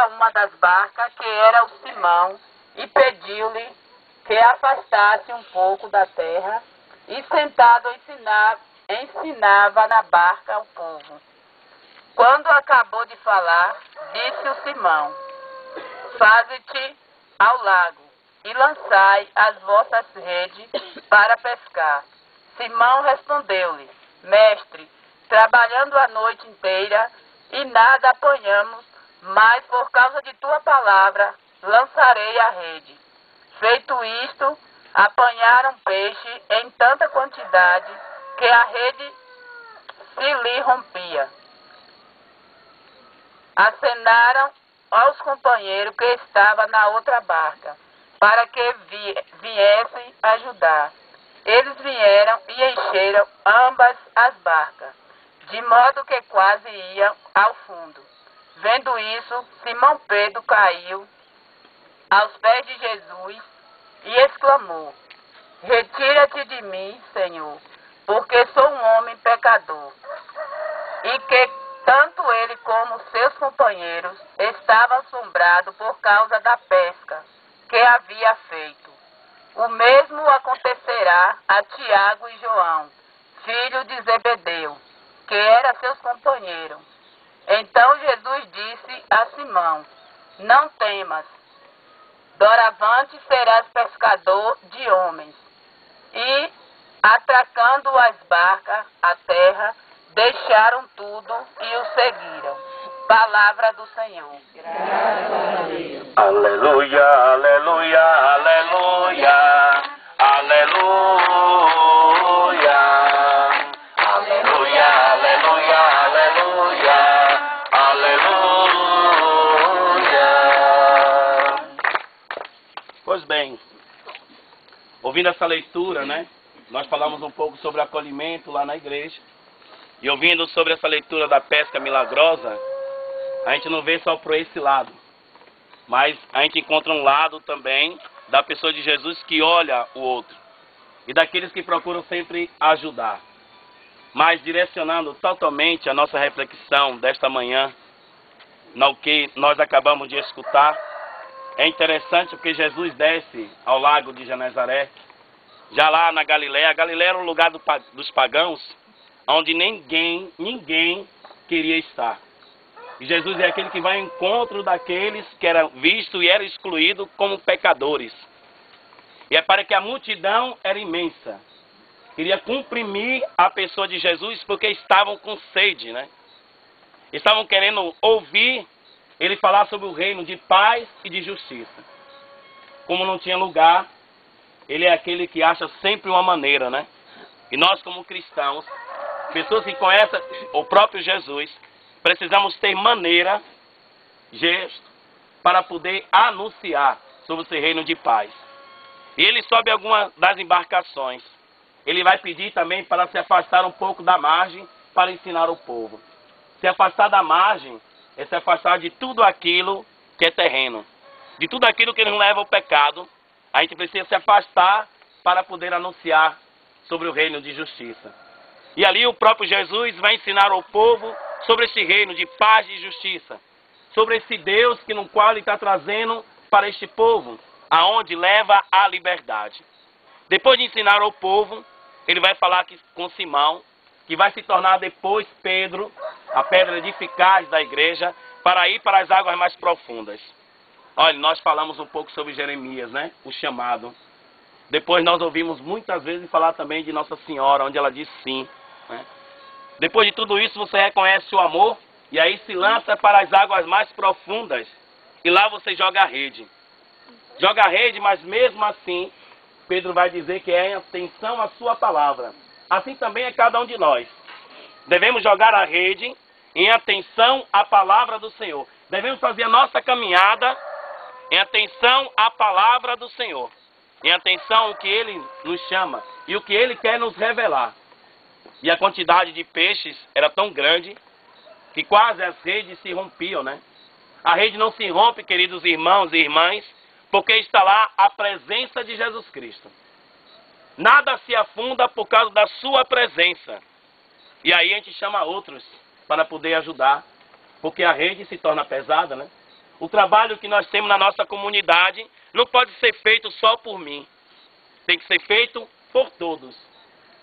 uma das barcas, que era o Simão, e pediu-lhe que afastasse um pouco da terra, e sentado ensinava na barca ao povo. Quando acabou de falar, disse o Simão: faze-te ao lago, e lançai as vossas redes para pescar. Simão respondeu-lhe: mestre, trabalhando a noite inteira, e nada apanhamos, mas por causa de tua palavra, lançarei a rede. Feito isto, apanharam peixe em tanta quantidade, que a rede se lhe rompia. Acenaram aos companheiros que estavam na outra barca, para que viessem ajudar. Eles vieram e encheram ambas as barcas, de modo que quase iam ao fundo. Vendo isso, Simão Pedro caiu aos pés de Jesus e exclamou: retira-te de mim, Senhor, porque sou um homem pecador. E que tanto ele como seus companheiros estavam assombrados por causa da pesca que havia feito. O mesmo acontecerá a Tiago e João, filho de Zebedeu, que eram seus companheiros. Então Jesus disse a Simão: não temas, doravante serás pescador de homens. E, atracando as barcas à terra, deixaram tudo e o seguiram. Palavra do Senhor. Graças a Deus. Aleluia, aleluia, aleluia, aleluia, aleluia, aleluia, aleluia, aleluia. Pois bem, ouvindo essa leitura, né? Nós falamos um pouco sobre acolhimento lá na igreja. E ouvindo sobre essa leitura da pesca milagrosa, a gente não vê só por esse lado, mas a gente encontra um lado também da pessoa de Jesus que olha o outro, e daqueles que procuram sempre ajudar. Mas direcionando totalmente a nossa reflexão desta manhã, no que nós acabamos de escutar, é interessante porque Jesus desce ao lago de Genezaré, já lá na Galileia. A Galileia era o lugar dos pagãos, onde ninguém queria estar. E Jesus é aquele que vai ao encontro daqueles que eram vistos e eram excluídos como pecadores. E é para que a multidão era imensa. Queria comprimir a pessoa de Jesus porque estavam com sede, né? Estavam querendo ouvir ele falar sobre o reino de paz e de justiça. Como não tinha lugar, ele é aquele que acha sempre uma maneira, né? E nós, como cristãos, pessoas que conhecem o próprio Jesus, precisamos ter maneira, gesto, para poder anunciar sobre esse reino de paz. E ele sobe alguma das embarcações. Ele vai pedir também para se afastar um pouco da margem para ensinar o povo. Se afastar da margem é se afastar de tudo aquilo que é terreno. De tudo aquilo que nos leva ao pecado, a gente precisa se afastar para poder anunciar sobre o reino de justiça. E ali o próprio Jesus vai ensinar ao povo sobre esse reino de paz e justiça. Sobre esse Deus no qual ele está trazendo para este povo, aonde leva a liberdade. Depois de ensinar ao povo, ele vai falar com Simão, que vai se tornar depois Pedro, a pedra eficaz da igreja, para ir para as águas mais profundas. Olha, nós falamos um pouco sobre Jeremias, né? O chamado. Depois nós ouvimos muitas vezes falar também de Nossa Senhora, onde ela diz sim. Né? Depois de tudo isso, você reconhece o amor e aí se lança para as águas mais profundas. E lá você joga a rede. Joga a rede, mas mesmo assim, Pedro vai dizer que é em atenção à sua palavra. Assim também é cada um de nós. Devemos jogar a rede em atenção à palavra do Senhor. Devemos fazer a nossa caminhada em atenção à palavra do Senhor. Em atenção ao que Ele nos chama e o que Ele quer nos revelar. E a quantidade de peixes era tão grande que quase as redes se rompiam, né? A rede não se rompe, queridos irmãos e irmãs, porque está lá a presença de Jesus Cristo. Nada se afunda por causa da sua presença. E aí a gente chama outros para poder ajudar, porque a rede se torna pesada, né? o trabalho que nós temos na nossa comunidade não pode ser feito só por mim. Tem que ser feito por todos.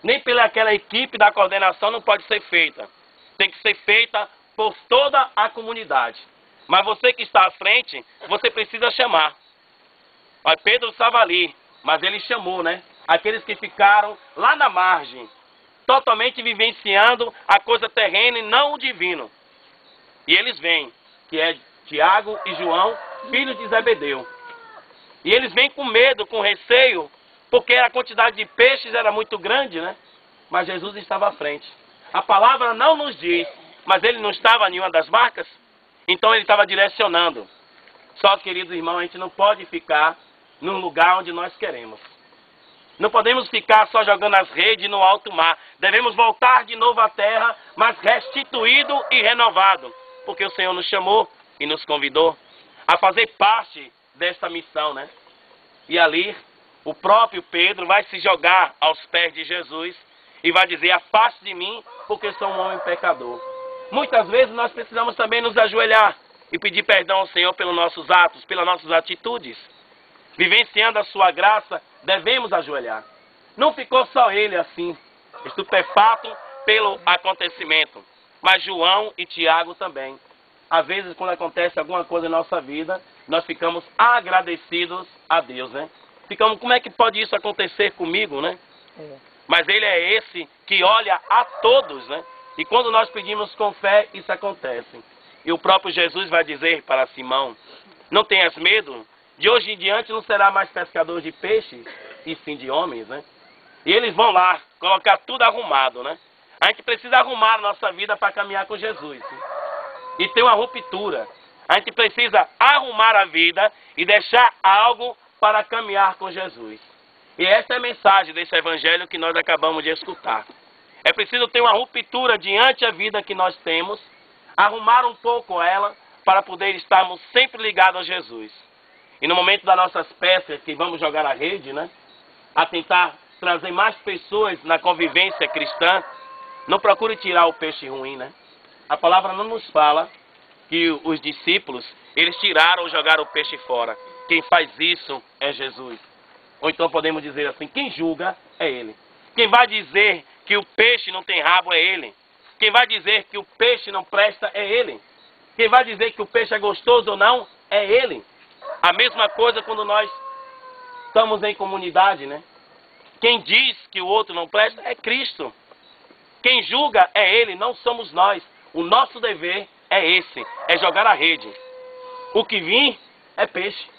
Nem pela aquela equipe da coordenação não pode ser feita. Tem que ser feita por toda a comunidade. Mas você que está à frente, você precisa chamar. Olha, Pedro estava ali, mas ele chamou, né? Aqueles que ficaram lá na margem, totalmente vivenciando a coisa terrena e não o divino. E eles vêm, que é Tiago e João, filhos de Zebedeu. E eles vêm com medo, com receio, porque a quantidade de peixes era muito grande, né? Mas Jesus estava à frente. A palavra não nos diz, mas ele não estava em nenhuma das barcas, então ele estava direcionando. Só, queridos irmãos, a gente não pode ficar num lugar onde nós queremos. Não podemos ficar só jogando as redes no alto mar. Devemos voltar de novo à terra, mas restituído e renovado. Porque o Senhor nos chamou e nos convidou a fazer parte dessa missão, né? E ali, o próprio Pedro vai se jogar aos pés de Jesus e vai dizer: afaste de mim, porque sou um homem pecador. Muitas vezes nós precisamos também nos ajoelhar e pedir perdão ao Senhor pelos nossos atos, pelas nossas atitudes. Vivenciando a sua graça, devemos ajoelhar. Não ficou só ele assim, estupefato pelo acontecimento, mas João e Tiago também. Às vezes, quando acontece alguma coisa em nossa vida, nós ficamos agradecidos a Deus, né? Ficamos, como é que pode isso acontecer comigo, né? Mas ele é esse que olha a todos, né? E quando nós pedimos com fé, isso acontece. E o próprio Jesus vai dizer para Simão: não tenhas medo, de hoje em diante não será mais pescador de peixes, e sim de homens, né? E eles vão lá, colocar tudo arrumado, né? A gente precisa arrumar a nossa vida para caminhar com Jesus, né? E ter uma ruptura. A gente precisa arrumar a vida e deixar algo para caminhar com Jesus. E essa é a mensagem desse evangelho que nós acabamos de escutar. É preciso ter uma ruptura diante da vida que nós temos, arrumar um pouco ela, para poder estarmos sempre ligados a Jesus. E no momento das nossas peças, que vamos jogar a rede, né? A tentar trazer mais pessoas na convivência cristã, não procure tirar o peixe ruim, né? A palavra não nos fala que os discípulos, eles tiraram ou jogaram o peixe fora. Quem faz isso é Jesus. Ou então podemos dizer assim: quem julga é ele. Quem vai dizer que o peixe não tem rabo é ele. Quem vai dizer que o peixe não presta é ele. Quem vai dizer que o peixe é gostoso ou não é ele. A mesma coisa quando nós estamos em comunidade, né? Quem diz que o outro não presta é Cristo. Quem julga é ele, não somos nós. O nosso dever é esse, é jogar a rede. O que vir é peixe.